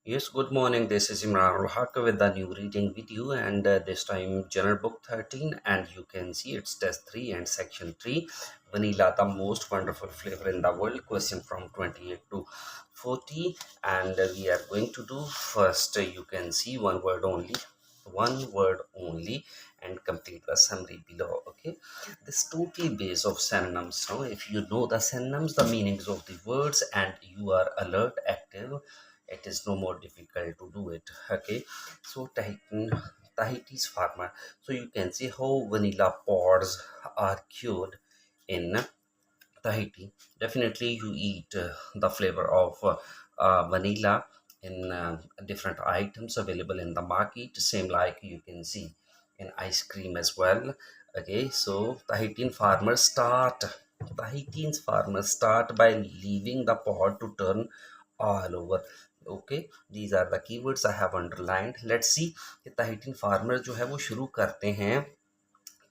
Yes, good morning. This is Imran Ul Haq with the new reading video, and this time General Book 13. And you can see it's Test 3 and Section 3. Vanilla, the most wonderful flavor in the world. Question from 28 to 40. And we are going to do first, you can see one word only, and complete the summary below. Okay, this total base of synonyms. Now, if you know the synonyms, the meanings of the words, and you are alert, active, it is no more difficult to do it. Okay, so Tahiti's farmer. So you can see how vanilla pods are cured in Tahiti. Definitely, you eat the flavor of vanilla in different items available in the market. Same like you can see in ice cream as well. Okay, so Tahitian farmers start by leaving the pod to turn all over. Okay, these are the keywords I have underlined. Let's see कि Tahitian farmer जो है वो शुरू करते हैं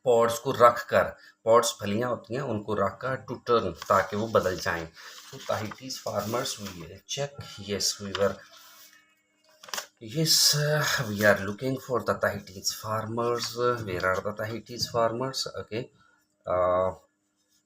pods को रख कर। पॉड्स फलियां होती हैं उनको रख कर टू टर्न ताकि वो बदल जाएं। तो Tahiti's farmers we will check. We are looking for the Tahiti's farmers. Where are the Tahiti's farmers? Okay,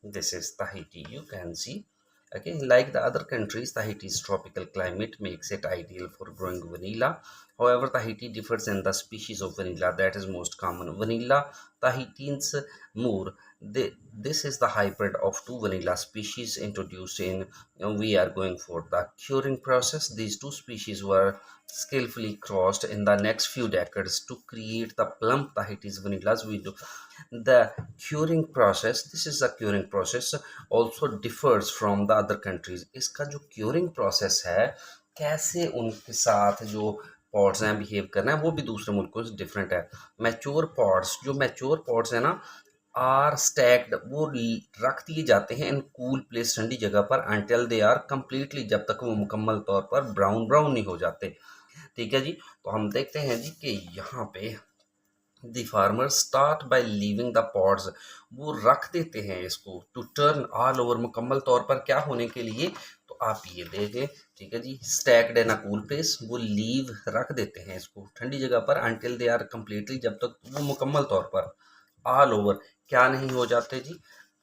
this is Tahiti, you can see. Okay, like the other countries, Tahiti's tropical climate makes it ideal for growing vanilla. However, Tahiti differs in the species of vanilla that is most common. Vanilla Tahitians more. This is the hybrid of two vanilla species introduced in. We are going for the curing process. These two species were skillfully crossed in the next few decades to create the plump Tahiti's vanillas we do. The curing process, this is a curing process, also differs from the other countries. इसका जो curing process है, कैसे उनके साथ जो pods हैं behave करना है, वो भी दूसरे मुल्कों से डिफरेंट है। मैच्योर पॉड्स है ना, आर स्टैक्ड, वो रख दिए जाते हैं इन कूल प्लेस, ठंडी जगह पर, अंटिल दे आर कम्प्लीटली, जब तक वो मुकम्मल तौर पर ब्राउन नहीं हो जाते। ठीक है जी, तो हम देखते हैं जी कि यहाँ पे the farmer start by leaving the pods, वो रख देते हैं इसको टू टर्न ऑल ओवर, मुकम्मल तौर पर क्या होने के लिए, तो आप ये देखें। ठीक है जी, stacked in a cool place, वो लीव रख देते हैं इसको ठंडी जगह पर, अंटिल दे आर कम्प्लीटली, जब तक वो मुकम्मल तौर पर, ऑल ओवर क्या नहीं हो जाते जी,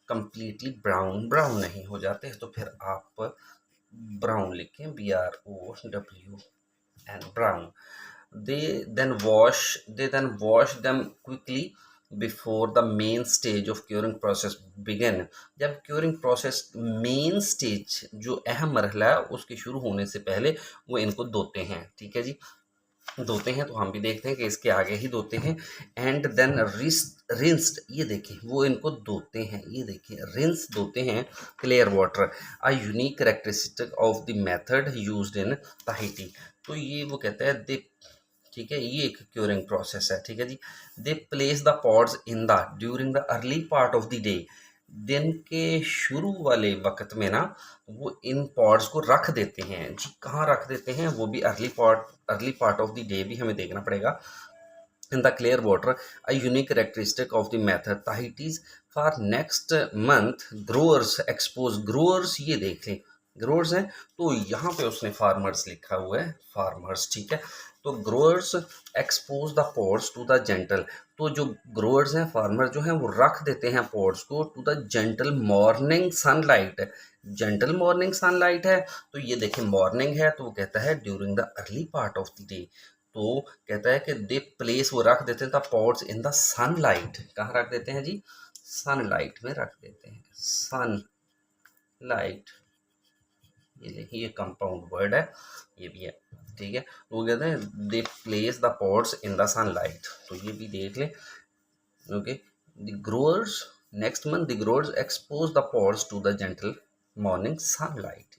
कम्प्लीटली ब्राउन नहीं हो जाते। तो फिर आप ब्राउन लिखें, BROWN, brown. They then wash them quickly before the main stage of curing process begin. जब curing process main stage जो अहम मरहला है उसके शुरू होने से पहले वो इनको धोते हैं। ठीक है जी, धोते हैं, तो हम भी देखते हैं कि इसके आगे ही धोते हैं। एंड देन रिंस्ड, ये देखिए वो इनको धोते हैं, ये देखिए रिंस धोते हैं, clear water, a unique characteristic of the method used in Tahiti. तो ये वो कहता है दे, ठीक है, ये एक क्यूरिंग प्रोसेस है। ठीक है जी, they place the pods in the during the early part of the day, दिन के शुरू वाले वक्त में ना वो इन पॉड्स को रख देते हैं जी। कहाँ रख देते हैं, वो भी early part of the day भी हमें देखना पड़ेगा। in the clear water, a unique characteristic of the method. Tahiti's for next month growers, ये देख लें ग्रोअर्स हैं, तो यहाँ पे उसने फार्मर्स लिखा हुआ है, फार्मर्स। ठीक है, तो growers expose the pods to the gentle, तो जो ग्रोअर्स हैं, फार्मर जो हैं, वो रख देते हैं पॉड्स को to the gentle morning sunlight. Gentle morning sunlight है, तो ये देखें मॉर्निंग है, तो वो कहता है during the early part of the day. तो कहता है कि दे प्लेस, वो रख देते हैं the pods in the sunlight. कहाँ रख देते हैं जी, सनलाइट में रख देते हैं, सनलाइट। ये देखिए ये कंपाउंड वर्ड है, ये भी है। ठीक है, तो वो कहते हैं they place the pods in the sunlight, तो ये भी देख लें। Okay, the growers next month the growers expose the pods to the gentle morning sunlight.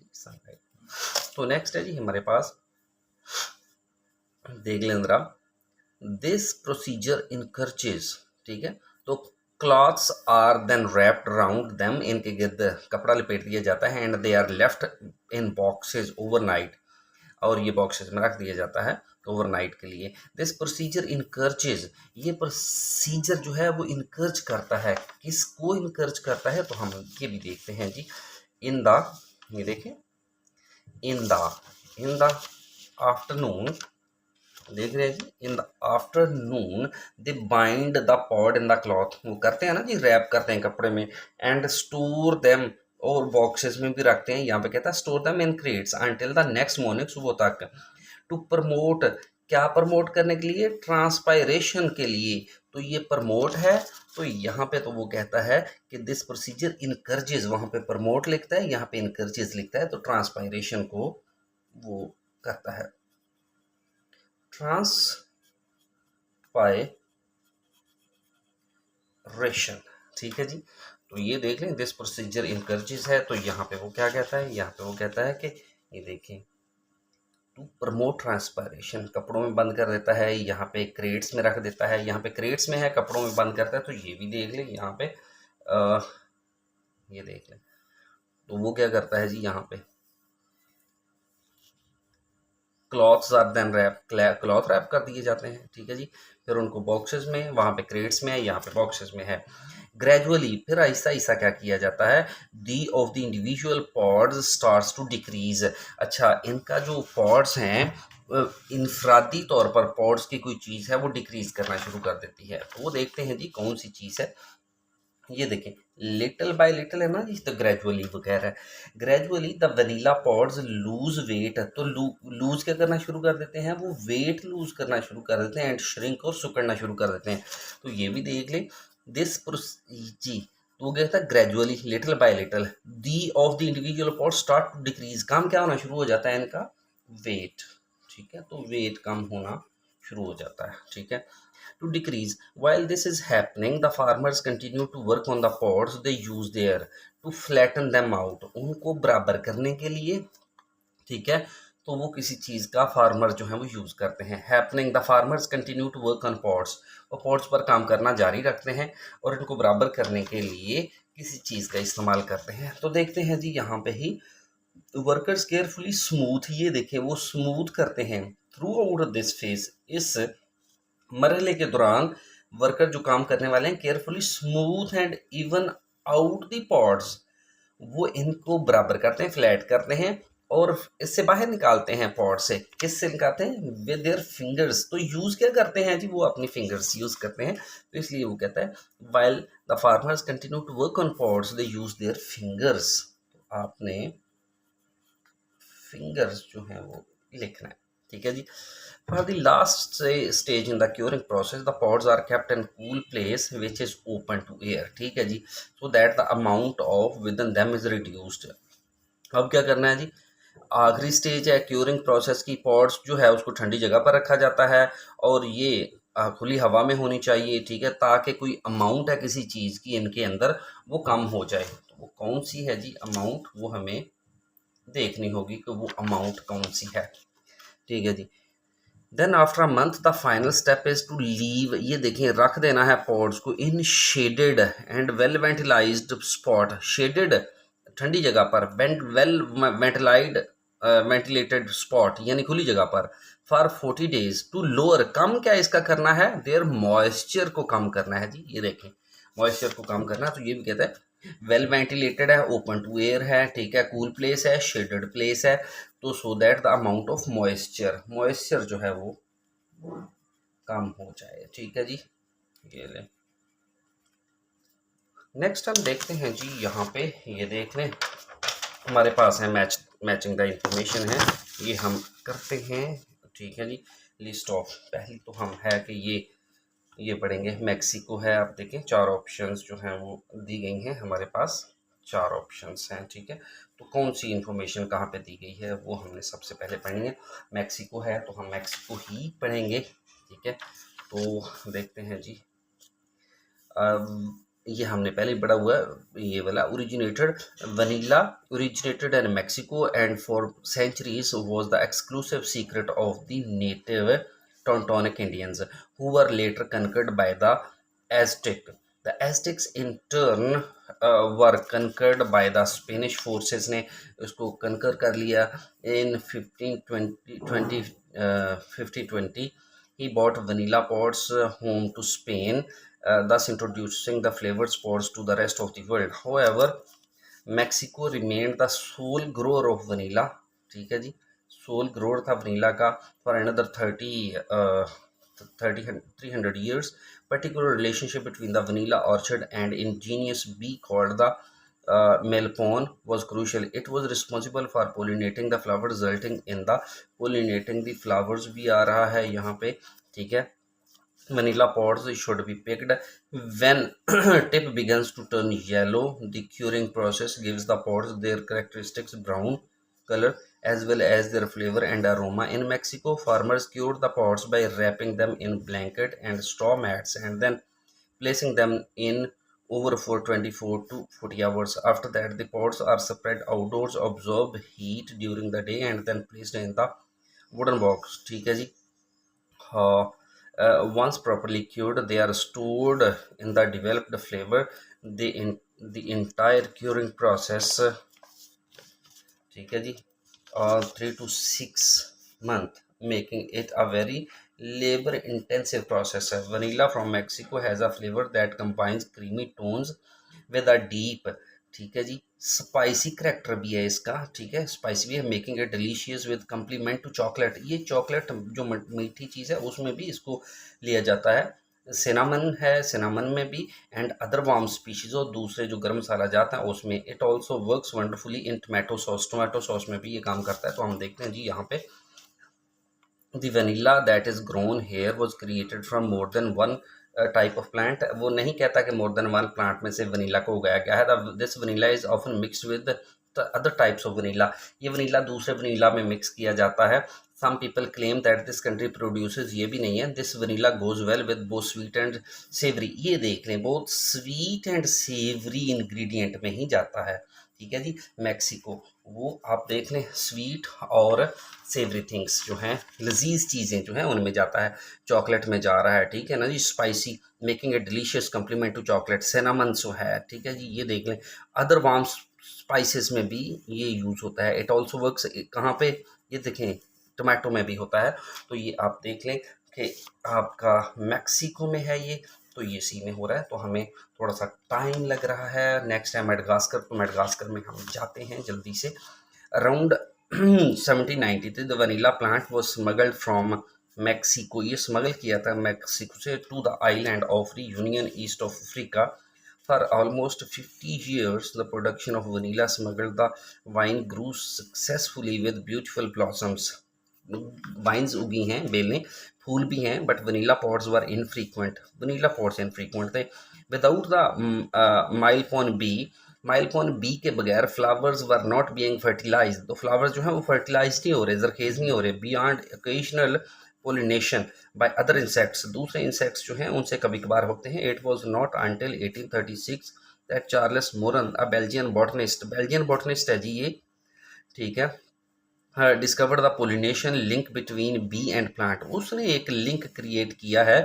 तो नेक्स्ट है जी हमारे पास, देख लें जरा, दिस प्रोसीजर इनकरेजेस। ठीक है, तो cloths are then wrapped around them, इनके गिर्द कपड़ा लपेट दिया जाता है, and they are left in boxes overnight, और ये बॉक्सेस में रख दिया जाता है ओवरनाइट के लिए। दिस प्रोसीजर इनकरेजेस, ये प्रोसीजर जो है वो इनकरेज करता है, किसको इनकरेज करता है, तो हम ये भी देखते हैं जी। इन द, ये देखें, इन द आफ्टरनून, देख रहे हैं जी, in the afternoon they bind the pod in the cloth, वो करते हैं ना जी, रैप करते हैं कपड़े में, एंड स्टोर देम, और बॉक्सेस में भी रखते हैं, यहाँ पे कहता है store them in crates until the next morning, सुबह तक। टू प्रमोट, क्या प्रमोट करने के लिए, ट्रांसपायरेशन के लिए, तो ये प्रमोट है, तो यहाँ पे तो वो कहता है कि दिस प्रोसीजर इनकरेजेस, वहाँ पे प्रमोट लिखता है, यहाँ पे इनकरेजेस लिखता है, तो ट्रांसपायरेशन को वो करता है, ट्रांसपायरेशन, ठीक है जी। तो ये देख लें, दिस प्रोसीजर इनकरेजेस है, तो यहाँ पे वो क्या कहता है, यहाँ पे वो कहता है कि ये देखें, टू प्रमोट ट्रांसपायरेशन, कपड़ों में बंद कर देता है, यहाँ पे क्रेट्स में रख देता है, यहाँ पे क्रेट्स में है, कपड़ों में बंद करता है, तो ये भी देख लें यहाँ पे ये देख लें, तो वो क्या करता है जी, यहाँ पे cloths are then wrap, cloth wrap कर दिए जाते हैं, ठीक है जी। फिर उनको बॉक्सेस में, वहाँ पे क्रेट्स में है, यहाँ पे बॉक्सेस में है। ग्रेजुअली, फिर ऐसा ऐसा क्या किया जाता है, the of the individual pods starts to decrease, अच्छा इनका जो पॉड्स हैं, इनफरादी तौर पर पॉड्स की कोई चीज़ है वो डिक्रीज करना शुरू कर देती है, तो वो देखते हैं जी कौन सी चीज़ है। ये देखें, लिटिल बाय लिटिल है ना जी, तो ग्रेजुअली वगैरह, gradually the vanilla pods lose weight, तो लूज क्या करना शुरू कर देते हैं, वो वेट लूज करना शुरू कर देते हैं, एंड श्रिंक, और सुकड़ना शुरू कर देते हैं, तो ये भी देख लें, दिस जी, तो वो कहता है gradually, little by little, the of the individual pod start to decrease, काम क्या होना शुरू हो जाता है इनका, वेट, ठीक है, तो वेट कम होना शुरू हो जाता है, ठीक है, to decrease. While this is happening, the farmers continue to work on the pods they use there to flatten them out. उनको बराबर करने के लिए, ठीक है, तो वो किसी चीज़ का फार्मर जो है वो यूज़ करते हैं। Happening, the farmers continue to work on pots, वो पॉट्स पर काम करना जारी रखते हैं और इनको बराबर करने के लिए किसी चीज़ का इस्तेमाल करते हैं। तो देखते हैं जी यहाँ पे ही, वर्कर्स केयरफुली स्मूथ, ये देखें वो स्मूथ करते हैं, थ्रू आउट दिस फेज, इस मरहले के दौरान वर्कर जो काम करने वाले हैं, carefully smooth and even out the pods, वो इनको बराबर करते हैं, फ्लैट करते हैं और इससे बाहर निकालते हैं, पॉड से, किससे निकालते हैं, विद देयर फिंगर्स, तो यूज क्या करते हैं जी, वो अपनी फिंगर्स यूज करते हैं, तो इसलिए वो कहता है while the farmers continue to work on pods they use their fingers, आपने फिंगर्स जो है वो लिखना है, ठीक है जी। For the last stage in the curing process, the pods are kept in cool place which is open to air, ठीक है जी, so that the amount of within them is reduced। अब क्या करना है जी, आखिरी स्टेज है क्यूरिंग प्रोसेस की, pods जो है उसको ठंडी जगह पर रखा जाता है और ये खुली हवा में होनी चाहिए, ठीक है, ताकि कोई अमाउंट है किसी चीज़ की इनके अंदर वो कम हो जाए, तो वो कौन सी है जी अमाउंट, वो हमें देखनी होगी कि वो अमाउंट कौन सी है, ठीक है जी। Then after a month the final step is to leave, ये देखिए रख देना है पॉड्स को in shaded and well ventilated spot, shaded ठंडी जगह पर, वेल वेंटिलाइड वेंटिलेटेड स्पॉट यानी खुली जगह पर, फॉर 40 डेज टू लोअर, कम क्या इसका करना है, देयर मॉइस्चर को कम करना है जी, ये देखें मॉइस्चर को कम करना, तो ये भी कहता है वेल वेंटिलेटेड है, ओपन टू एयर है, ठीक है, कूल प्लेस है, शेडेड प्लेस है, तो so that the amount of moisture जो है वो कम हो जाए, ठीक है जी। ये ले, नेक्स्ट हम देखते हैं जी यहाँ पे, ये देख लें हमारे पास है मैचिंग द इंफॉर्मेशन है, ये हम करते हैं, ठीक है जी। लिस्ट ऑफ, पहली तो हम है कि ये पढ़ेंगे, मैक्सिको है, आप देखें 4 ऑप्शंस जो हैं वो दी गई हैं हमारे पास, 4 ऑप्शंस हैं, ठीक है, तो कौन सी इंफॉर्मेशन कहाँ पे दी गई है वो हमने सबसे पहले पढ़नी है। मैक्सिको है तो हम मैक्सिको ही पढ़ेंगे, ठीक है, तो देखते हैं जी। ये हमने पहले पढ़ा हुआ है, ये वाला originated vanilla originated in Mexico and for centuries was the exclusive secret of the native Totonac Indians who were later conquered by the Aztec. The Aztecs in turn were conquered by the Spanish forces, ने उसको conquer कर लिया in 1520 he brought vanilla pods home to Spain, thus introducing the flavored pods to the rest of the world. However, Mexico remained the sole grower of vanilla, ठीक है जी, soul growed था vanilla का for another 300 years. Particular relationship between the vanilla orchard and ingenious bee called the melpon was crucial. It was responsible for pollinating the flowers, resulting in the pollinating the flowers भी आ रहा है यहाँ पे, ठीक है. Vanilla pods should be picked when tip begins to turn yellow. The curing process gives the pods their characteristics brown color as well as their flavor and aroma. In Mexico, farmers cured the pods by wrapping them in blanket and straw mats and then placing them in over for 24 to 40 hours. After that, the pods are spread outdoors, absorb heat during the day and then placed in the wooden box. ठीक है जी. Once properly cured, they are stored in the developed flavor. The entire curing process, ठीक है जी, 3 to 6 month, making it a very labor intensive process. Vanilla from Mexico has a flavor that combines creamy tones with a deep, ठीक है जी, spicy character भी है इसका, ठीक है, spicy भी है, making it delicious with complement to chocolate. ये चॉकलेट जो मीठी चीज़ है उसमें भी इसको लिया जाता है. सिनामन है, सिनामन में भी, एंड अदर वार्म स्पीशीज और दूसरे जो गर्म मसाला जाता है उसमें. It also works wonderfully in tomato sauce, tomato sauce में भी ये काम करता है. तो हम देखते हैं जी यहाँ पे, the vanilla that is grown here was created from more than one type of plant. वो नहीं कहता कि मोर देन वन प्लांट में से वनीला को उगाया गया है. This vanilla is often mixed with other types of vanilla. ये वनीला दूसरे वनीला में मिक्स किया जाता है. Some people claim that this country produces, ये भी नहीं है. This vanilla goes well with both sweet and savoury. ये देख लें, बहुत स्वीट एंड सेवरी इंग्रेडिएंट में ही जाता है, ठीक है जी. मैक्सिको, वो आप देख लें, स्वीट और सेवरी थिंग्स जो हैं, लजीज चीज़ें जो हैं उनमें जाता है. चॉकलेट में जा रहा है, ठीक है ना जी. Spicy, making a delicious complement to chocolate. Cinnamon जो है, ठीक है जी, ये देख लें. अदर वार्म स्पाइसेस में भी ये यूज़ होता है. इट ऑल्सो वर्क्स कहाँ पे, ये देखें, टोमेटो में भी होता है. तो ये आप देख लें कि आपका मैक्सिको में है ये, तो ये सी में हो रहा है. तो हमें थोड़ा सा टाइम लग रहा है. नेक्स्ट है मेडगास्कर. तो मेडगास्कर में हम जाते हैं जल्दी से. Around 1793 the vanilla plant was smuggled from Mexico. ये स्मगल किया था मैक्सिको से to the island of the Union east of Africa. For almost 50 years, the production of vanilla smuggled the vine grew successfully with beautiful blossoms. Vines उगी हैं, बेलें, फूल भी हैं, but vanilla pods were infrequent. Vanilla pods infrequent थे. Without the milpon bee, Melipona bee के बगैर flowers were not being fertilised. तो flowers जो हैं वो फर्टिलाइज नहीं हो रहे, जरखेज़ नहीं हो रहे. Beyond occasional pollination by other insects, दूसरे इंसेक्ट्स जो हैं उनसे कभी कभार होते हैं. It was not until 1836 that Charles Moran, a Belgian botanist है जी ये, ठीक है, discovered the pollination link between bee and plant. उसने एक लिंक क्रिएट किया है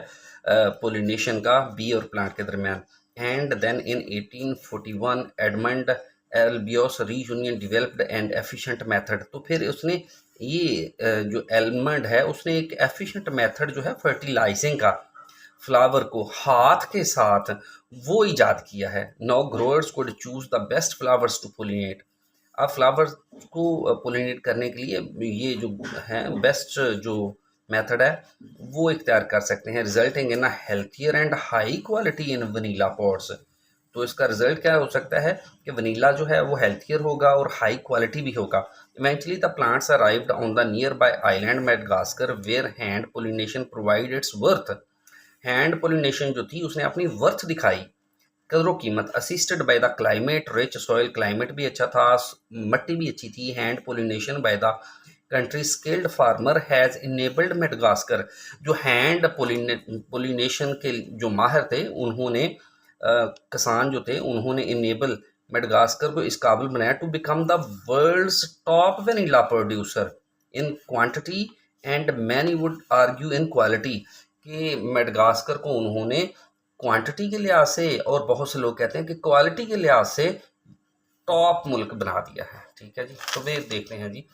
पोलिनेशन का बी और प्लांट के दरमियान. And then in 1841 Edmond Albius Reunion developed and efficient method. तो फिर उसने ये जो एलमंड है उसने एक एफिशिएंट मेथड जो है फर्टिलाइजिंग का फ्लावर को हाथ के साथ वो इजाद किया है. Now growers could choose the best flowers to pollinate. अब फ्लावर्स को पोलिनेट करने के लिए ये जो है बेस्ट जो मेथड है वो इख्तियार कर सकते हैं. Resulting in a healthier and high quality in vanilla pots. तो इसका रिजल्ट क्या हो सकता है कि वनीला जो है वो हेल्थियर होगा और हाई क्वालिटी भी होगा. Eventually the plants arrived on the nearby island Madagascar where hand pollination provide its worth. Hand pollination जो थी उसने अपनी वर्थ दिखाई, कदरों कीमत. Assisted by the climate rich soil, climate भी अच्छा था, मट्टी भी अच्छी थी. Hand pollination by the country skilled farmer has enabled Madagascar. जो हैंड पोलिनेशन के जो माहिर थे उन्होंने किसान जो थे उन्होंने इनेबल मेडगास्कर को इस काबिल बनाया to become the world's top vanilla producer in quantity and many would argue in quality. कि मेडगास्कर को उन्होंने क्वांटिटी के लिहाज से और बहुत से लोग कहते हैं कि क्वालिटी के लिहाज से टॉप मुल्क बना दिया है, ठीक है जी. तो वे देखते हैं जी.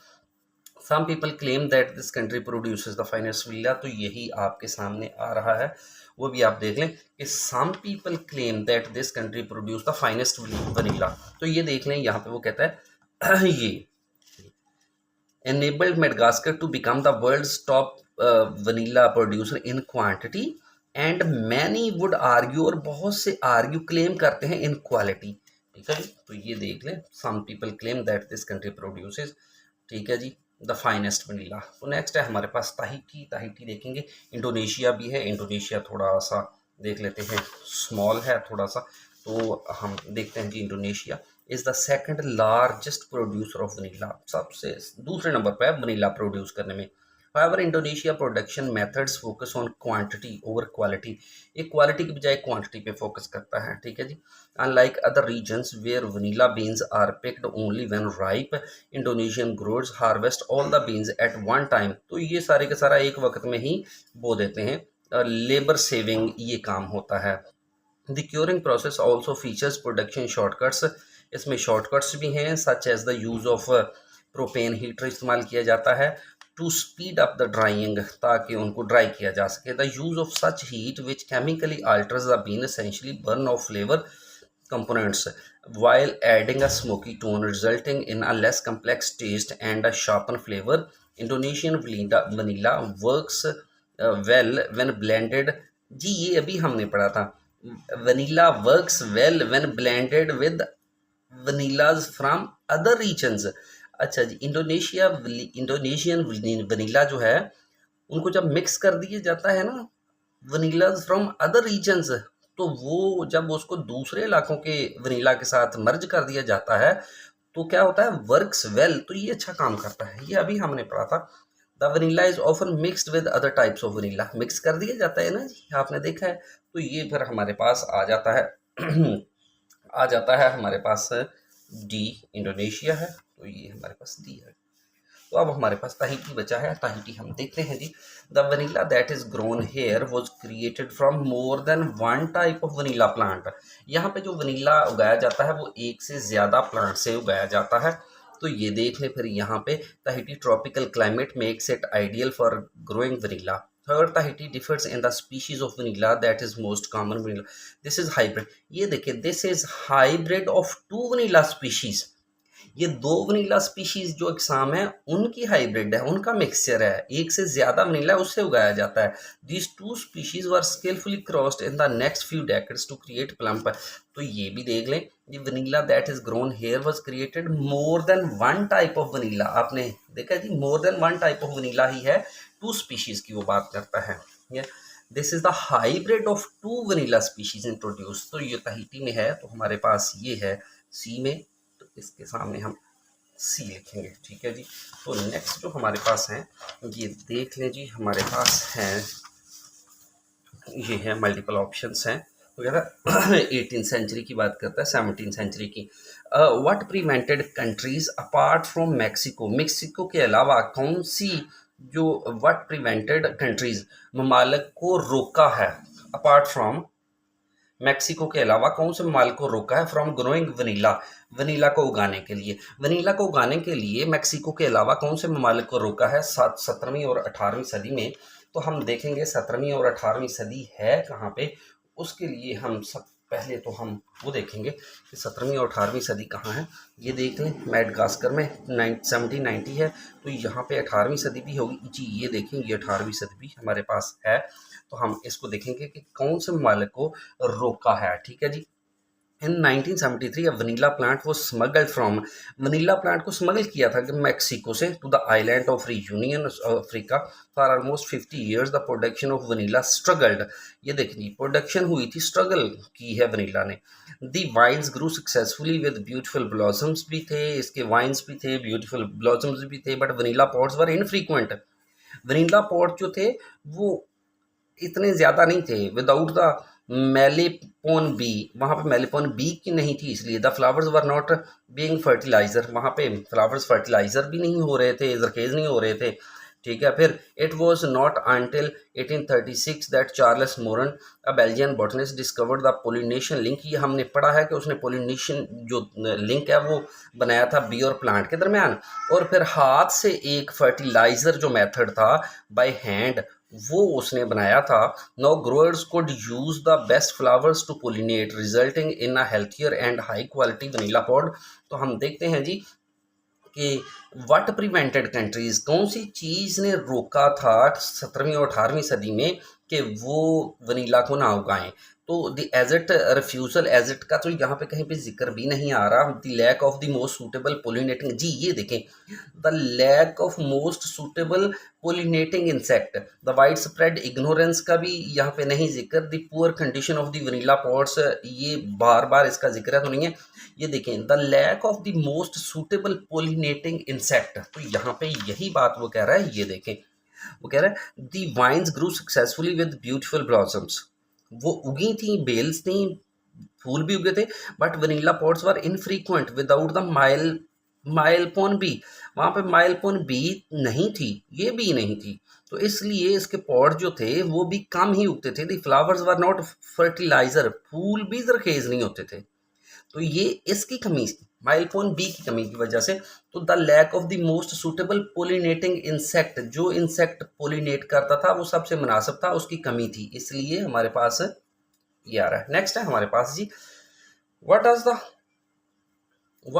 Some people claim that this country produces the finest vanilla. तो यही आपके सामने आ रहा है, वो भी आप देख लें कि some people claim that this country produce the finest vanilla. तो ये देख लें यहाँ पे वो कहता है ये enabled Madagascar to become the world's top vanilla producer in quantity and many would argue, और बहुत से आर्ग्यू क्लेम करते हैं इन क्वालिटी। ठीक है जी, तो ये देख लें, some people claim that this country produces, ठीक है जी, द फाइनेस्ट वनीला। तो नेक्स्ट है हमारे पास ताहिती। ताहिती देखेंगे, इंडोनेशिया भी है, इंडोनेशिया थोड़ा सा देख लेते हैं, स्मॉल है थोड़ा सा, तो हम देखते हैं जी Indonesia is the second largest producer of vanilla, सबसे दूसरे नंबर पर है वनीला प्रोड्यूस करने में। However, Indonesia production methods focus on quantity over quality, ये क्वालिटी की बजाय क्वांटिटी पे फोकस करता है। ठीक है जी, unlike other regions where vanilla beans are picked only when ripe, Indonesian growers harvest all the beans at one time, तो ये सारे का सारा एक वक्त में ही बो देते हैं, लेबर सेविंग ये काम होता है। The curing process also features production shortcuts, इसमें शॉर्टकट्स भी हैं, such as the use of propane heater इस्तेमाल किया जाता है to speed up the drying, ताकि उनको ड्राई किया जा सके। The use of such heat which chemically alters the bean essentially burn off flavour components while adding a smoky tone resulting in a less complex taste and a sharpened flavor. Indonesian vanilla works well when blended, जी ये अभी हमने पढ़ा था, vanilla works well when blended with vanillas from other regions। अच्छा जी, Indonesian vanilla जो है उनको जब मिक्स कर दिया जाता है ना वनीलाज फ्रॉम अदर रीजन्स, तो वो जब उसको दूसरे इलाकों के वनीला के साथ मर्ज कर दिया जाता है तो क्या होता है, वर्क्स वेल, तो ये अच्छा काम करता है, ये अभी हमने पढ़ा था। The vanilla is often mixed with other types of vanilla, mix कर दिया जाता है ना जी, आपने देखा है, तो ये फिर हमारे पास आ जाता है आ जाता है हमारे पास डी, इंडोनेशिया है, तो ये हमारे पास डी है। तो अब हमारे पास ताहिती बचा है, ताहिती हम देखते हैं जी। The vanilla that is grown here was created from more than one type of vanilla plant, यहाँ पे जो वनीला उगाया जाता है वो एक से ज़्यादा प्लांट से उगाया जाता है। तो ये देख लें फिर यहाँ पे, Tahiti tropical climate makes it ideal for growing vanilla. However, Tahiti differs in the species of vanilla that is most common vanilla. This is hybrid. ये देखिए, this is hybrid of two vanilla species. ये दो vanilla species जो exam है उनकी hybrid है, उनका mixture है, एक से ज्यादा वनीला उससे उगाया जाता है। These two species were skilfully crossed in the next few decades to create plump. तो ये भी देख लें, ये vanilla that is grown here was created more than one type of vanilla, आपने देखा जी, more than one type of vanilla ही है, टू स्पीशीज की वो बात करता है। This is the hybrid of two vanilla species introduce, तो ये ताहिती में है, तो हमारे पास ये है सी में, इसके सामने हम सी लिखेंगे। ठीक है जी, तो नेक्स्ट जो हमारे पास है ये देख लें जी, हमारे पास हैं ये है मल्टीपल ऑप्शंस हैं वगैरह। 18th सेंचुरी की बात करता है, 17th सेंचुरी की। What prevented countries apart from Mexico, Mexico के अलावा कौन सी जो व्हाट प्रिवेंटेड कंट्रीज ममालिक को रोका है, अपार्ट फ्रॉम मैक्सिको के अलावा कौन से ममालिक को रोका है फ्रॉम ग्रोइंग वनीला, वनीला को उगाने के लिए। वनीला को उगाने के लिए मैक्सिको के अलावा कौन से ममालिक को रोका है 17वीं और 18वीं सदी में। तो हम देखेंगे 17वीं और 18वीं सदी है कहाँ पे, उसके लिए हम सब पहले तो हम वो देखेंगे कि 17वीं और 18वीं सदी कहाँ है। ये देख लें, मेडागास्कर में 1790 है, तो यहाँ पे 18वीं सदी भी होगी जी। ये देखें, ये 18वीं सदी भी हमारे पास है, तो हम इसको देखेंगे कि कौन से ममालिक को रोका है। ठीक है जी, in 1973 a vanilla plant was smuggled from, vanilla plant को स्मगल किया था मैक्सिको से to the island of Union Africa. For almost 50 years the production of vanilla struggled, ये देखिए प्रोडक्शन हुई थी, स्ट्रगल की है वनीला ने। The vines grew successfully with beautiful blossoms भी थे, इसके वाइन्स भी थे, ब्यूटीफुल ब्लॉसम्स भी थे, but vanilla pods were infrequent, vanilla pot जो थे वो इतने ज़्यादा नहीं थे। विदाउट द मेलिपोन बी, वहाँ पे मेलिपोन बी की नहीं थी, इसलिए the flowers were not being fertiliser, वहाँ पे फ्लावर्स फर्टिलाइजर भी नहीं हो रहे थे, जरखेज नहीं हो रहे थे। ठीक है, फिर it was not until 1836 that Charles Moran a Belgian botanist discovered the pollination link. ये हमने पढ़ा है कि उसने पोलिनेशन जो लिंक है वो बनाया था बी और प्लांट के दरमियान, और फिर हाथ से एक फर्टिलाइजर जो मेथड था बाय हैंड वो उसने बनाया था। Now growers could use the best flowers to pollinate resulting in a healthier and high quality vanilla pod. तो हम देखते हैं जी कि व्हाट प्रिवेंटेड कंट्रीज़, कौन सी चीज़ ने रोका था 17वीं और 18वीं सदी में कि वो वनीला को ना उगाएं। तो द एजिट रिफ्यूज़ल, एजिट का तो यहाँ पे कहीं पे जिक्र भी नहीं आ रहा। The lack of the most suitable pollinating, जी ये देखें, the lack of most suitable pollinating insect, the wide spread ignorance का भी यहाँ पे नहीं जिक्र। The poor condition of the vanilla pods, ये बार बार इसका जिक्र तो नहीं है। ये देखें, the lack of the most suitable pollinating insect, तो यहाँ पे यही बात वो कह रहा है। ये देखें, वो कह रहा है the vines grew successfully with beautiful blossoms, वो उगी थी, बेल्स थी, फूल भी उगे थे, but vanilla pods were infrequent without the Melipona bee, वहाँ पे माइलपोन बी नहीं थी, ये बी नहीं थी, तो इसलिए इसके पॉट जो थे वो भी कम ही उगते थे। The flowers were not fertiliser, फूल भी जरखेज नहीं होते थे, तो ये इसकी कमी, माइलपोन बी की कमी की वजह से। तो the lack of the most suitable pollinating insect, जो इंसेक्ट पोलिनेट करता था वो सबसे मुनासिब था, उसकी कमी थी, इसलिए हमारे पास ये आ रहा है। नेक्स्ट है हमारे पास जी, what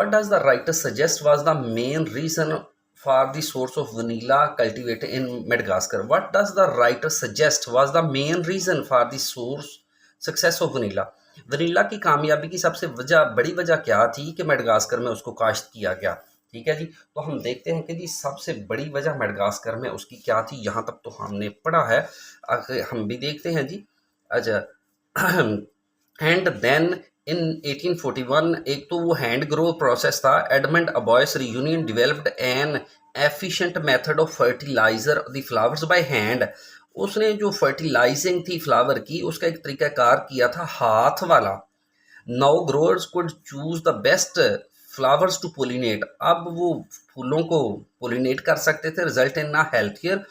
does the writer suggest was the main reason for the source of vanilla cultivated in Madagascar. What does the writer suggest was the main reason for the source success of vanilla, vanilla की कामयाबी की सबसे बड़ी वजह क्या थी कि Madagascar में उसको काश्त किया गया। ठीक है जी, तो हम देखते हैं कि जी सबसे बड़ी वजह मेडागास्कर में उसकी क्या थी, यहाँ तक तो हमने पढ़ा है, आगे हम भी देखते हैं जी। अच्छा, एंड देन इन 1841, एक तो वो हैंड ग्रो प्रोसेस था। Edmond Albius Reunion developed an efficient method of fertiliser the flowers by hand, उसने जो फर्टिलाइजिंग थी फ्लावर की, उसका एक तरीकाकार किया था हाथ वाला। Now growers could choose the best flowers to pollinate, अब वो फूलों को पोलिनेट कर सकते थे, रिजल्ट इन ना healthier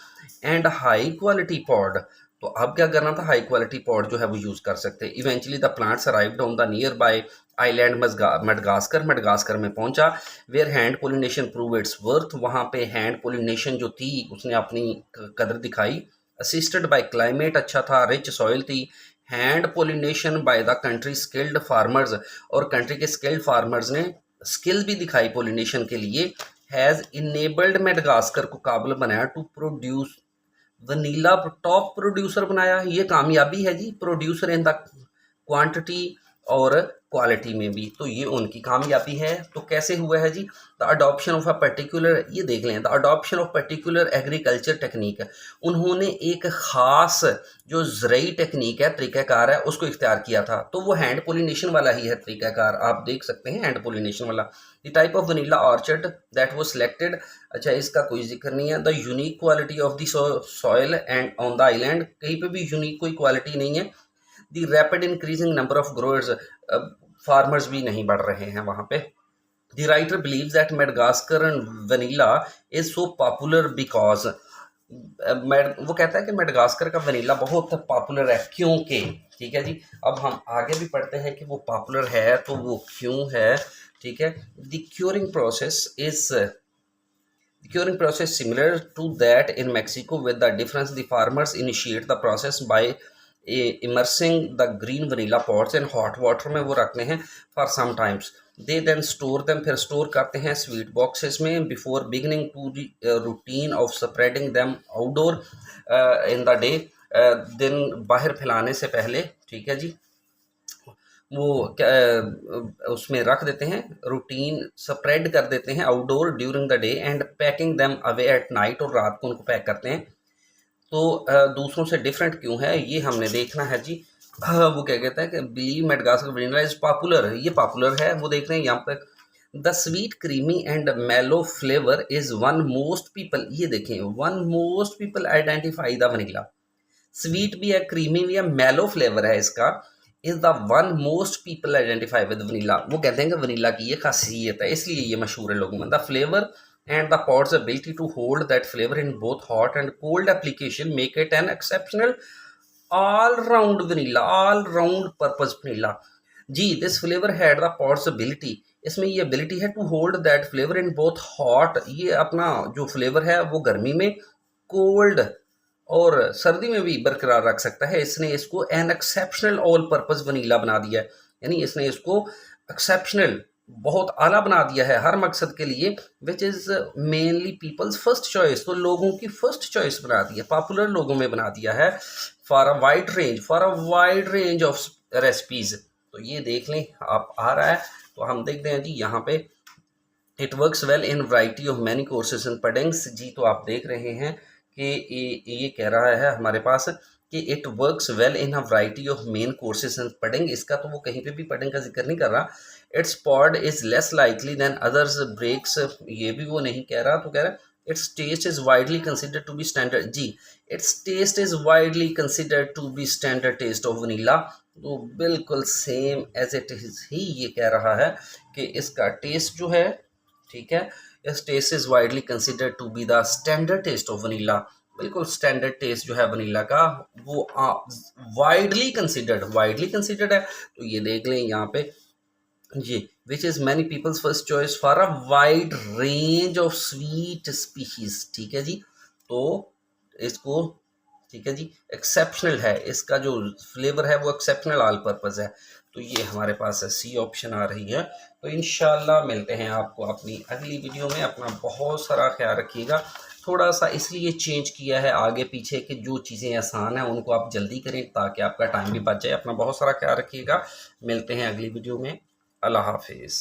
and high quality pod. तो अब क्या करना था, हाई क्वालिटी पॉड जो है वो यूज़ कर सकते। Eventually the plants arrived on the nearby island Madagascar में पहुंचा, where hand pollination prove its worth, वहाँ पे हैंड पोलिनेशन जो थी उसने अपनी कदर दिखाई। असिस्टेड बाय क्लाइमेट, अच्छा था, रिच सॉइल थी। Hand pollination by the country skilled farmers, और कंट्री के स्किल्ड फार्मर्स ने स्किल भी दिखाई पोलिनेशन के लिए। हैज़ इनेबल्ड मेडागास्कर को काबिल बनाया to produce vanilla, top producer बनाया, ये कामयाबी है जी, प्रोड्यूसर इन द क्वांटिटी और क्वालिटी में भी, तो ये उनकी कामयाबी है। तो कैसे हुआ है जी, the adoption of a particular, ये देख लें, the adoption of particular agriculture technique, उन्होंने एक ख़ास जो ज़रई टेक्निक है, तरीक़ाकार है, उसको इख्तियार किया था। तो वो हैंड पोलिनेशन वाला ही है तरीक़ाकार, आप देख सकते हैं हैंड पोलिनेशन वाला। The type of vanilla orchard that वो सिलेक्टेड, अच्छा इसका कोई जिक्र नहीं है। The unique quality of the soil and on the island, कहीं पे भी यूनिक कोई क्वालिटी नहीं है। The rapid increasing number of growers, farmers भी नहीं बढ़ रहे हैं वहाँ पे। The writer believes that Madagascar and vanilla is so popular because, वो कहता है कि मेडागास्कर का वनीला बहुत पॉपुलर है क्योंकि, ठीक है जी। अब हम आगे भी पढ़ते हैं कि वो पॉपुलर है तो वो क्यों है, ठीक है। The curing process similar to that in Mexico, with the difference the farmers initiate the process by immersing the green vanilla pods in hot water में वो रखते हैं for some times, they then store them, फिर store करते हैं sweet boxes में before beginning to the routine of spreading them outdoor in the day, दिन बाहर फैलाने से पहले, ठीक है जी। वो उसमें रख देते हैं, रूटीन स्प्रेड कर देते हैं outdoor during the day and packing them away at night, और रात को उनको पैक करते हैं। तो दूसरों से डिफरेंट क्यों है ये हमने देखना है जी। वो क्या कहता है कि believe Madagascar vanilla is popular, ये पॉपुलर है, वो देख रहे हैं यहाँ पर। द स्वीट क्रीमी एंड मेलो flavour is one most people, ये देखें, one most people identify the vanilla, sweet भी है, क्रीमी भी है, मेलो फ्लेवर है इसका, is the one most people identify with vanilla. वो कहते हैं कि वनीला की ये खासियत है, इसलिए ये मशहूर है लोगों में। The flavour and the pod's ability to hold that flavour in both hot and cold application make it an exceptional all round vanilla, all round purpose vanilla जी। This flavour had the pod's ability, इसमें ये ability है to hold that flavour in both hot, ये अपना जो flavour है वो गर्मी में, कोल्ड और सर्दी में भी बरकरार रख सकता है। इसने इसको N exceptional all purpose vanilla बना दिया है, यानी इसने इसको एक्सेप्शनल बहुत आला बना दिया है हर मकसद के लिए, which is mainly people's first choice, तो लोगों की फर्स्ट चॉइस बना दी है, पॉपुलर लोगों में बना दिया है, for a wide range of recipes. तो ये देख लें आप आ रहा है, तो हम देखते हैं जी यहाँ पे it works well in variety of many courses and puddings. जी तो आप देख रहे हैं कि ये कह रहा है हमारे पास कि it works well in a variety of main courses and pudding. इसका तो वो कहीं पे भी पडिंग का जिक्र नहीं कर रहा। Its pod is less likely than others breaks, ये भी वो नहीं कह रहा, तो कह रहा है its taste is widely considered to be standard. जी its taste is widely considered to be standard taste of vanilla. तो बिल्कुल सेम एज इट इज ही ये कह रहा है कि इसका टेस्ट जो है, ठीक है, इस taste is widely considered to be the standard taste of vanilla. बिल्कुल स्टैंडर्ड टेस्ट जो है वनीला का वो वाइडली कंसिडर्ड है। तो ये देख लें यहाँ पे जी, which is many peoples first choice for a wide range of sweet species. ठीक है जी, तो इसको, ठीक है जी, एक्सेप्शनल है, इसका जो फ्लेवर है वो एक्सेप्शनल ऑल पर्पज़ है। तो ये हमारे पास है सी ऑप्शन आ रही है। तो इंशाल्लाह मिलते हैं आपको अपनी अगली वीडियो में। अपना बहुत सारा ख्याल रखिएगा। थोड़ा सा इसलिए चेंज किया है आगे पीछे कि जो चीज़ें आसान हैं उनको आप जल्दी करें ताकि आपका टाइम भी बच जाए। अपना बहुत सारा ख्याल रखिएगा। मिलते हैं अगली वीडियो में। अल्लाह हाफिज़।